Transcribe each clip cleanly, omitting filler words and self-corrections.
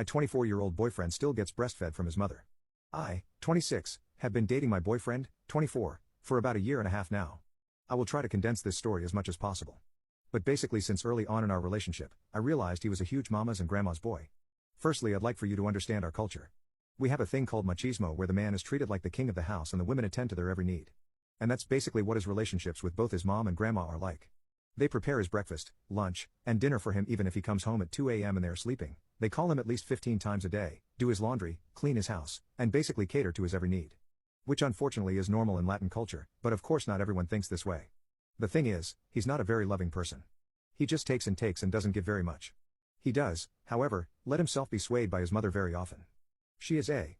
My 24-year-old boyfriend still gets breastfed from his mother. I, 26, have been dating my boyfriend, 24, for about a year and a half now. I will try to condense this story as much as possible. But basically, since early on in our relationship, I realized he was a huge mama's and grandma's boy. Firstly, I'd like for you to understand our culture. We have a thing called machismo where the man is treated like the king of the house and the women attend to their every need. And that's basically what his relationships with both his mom and grandma are like. They prepare his breakfast, lunch, and dinner for him even if he comes home at 2 a.m. and they are sleeping. They call him at least 15 times a day, do his laundry, clean his house, and basically cater to his every need. Which unfortunately is normal in Latin culture, but of course not everyone thinks this way. The thing is, he's not a very loving person. He just takes and doesn't give very much. He does, however, let himself be swayed by his mother very often. She is a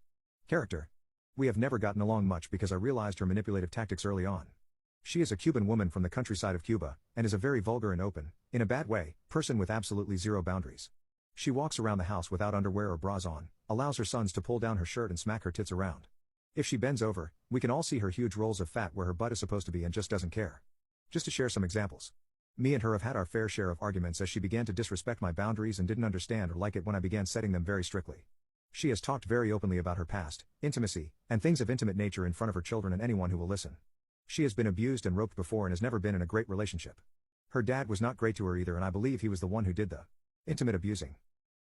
character. We have never gotten along much because I realized her manipulative tactics early on. She is a Cuban woman from the countryside of Cuba, and is a very vulgar and open, in a bad way, person with absolutely zero boundaries. She walks around the house without underwear or bras on, allows her sons to pull down her shirt and smack her tits around. If she bends over, we can all see her huge rolls of fat where her butt is supposed to be and just doesn't care. Just to share some examples. Me and her have had our fair share of arguments as she began to disrespect my boundaries and didn't understand or like it when I began setting them very strictly. She has talked very openly about her past, intimacy, and things of intimate nature in front of her children and anyone who will listen. She has been abused and roped before and has never been in a great relationship. Her dad was not great to her either, and I believe he was the one who did the intimate abusing.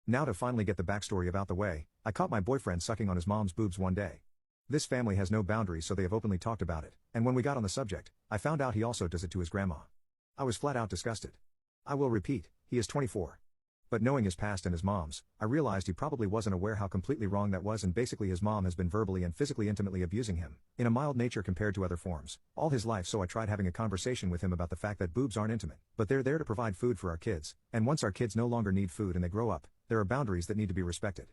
Now to finally get the backstory about the way, I caught my boyfriend sucking on his mom's boobs one day. This family has no boundaries, so they have openly talked about it, and when we got on the subject, I found out he also does it to his grandma. I was flat out disgusted. I will repeat, he is 24. But knowing his past and his mom's, I realized he probably wasn't aware how completely wrong that was, and basically his mom has been verbally and physically intimately abusing him, in a mild nature compared to other forms, all his life. So I tried having a conversation with him about the fact that boobs aren't intimate, but they're there to provide food for our kids, and once our kids no longer need food and they grow up, there are boundaries that need to be respected.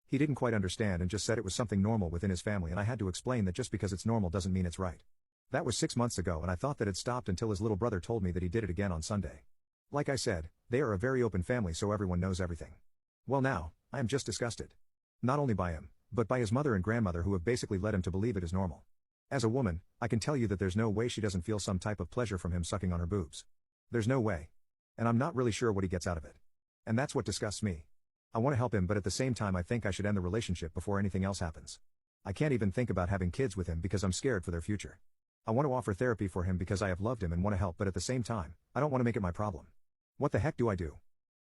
He didn't quite understand and just said it was something normal within his family, and I had to explain that just because it's normal doesn't mean it's right. That was 6 months ago, and I thought that it stopped until his little brother told me that he did it again on Sunday. Like I said, they are a very open family, so everyone knows everything. Well, now, I am just disgusted. Not only by him, but by his mother and grandmother, who have basically led him to believe it is normal. As a woman, I can tell you that there's no way she doesn't feel some type of pleasure from him sucking on her boobs. There's no way. And I'm not really sure what he gets out of it. And that's what disgusts me. I want to help him, but at the same time I think I should end the relationship before anything else happens. I can't even think about having kids with him because I'm scared for their future. I want to offer therapy for him because I have loved him and want to help, but at the same time, I don't want to make it my problem. What the heck do I do?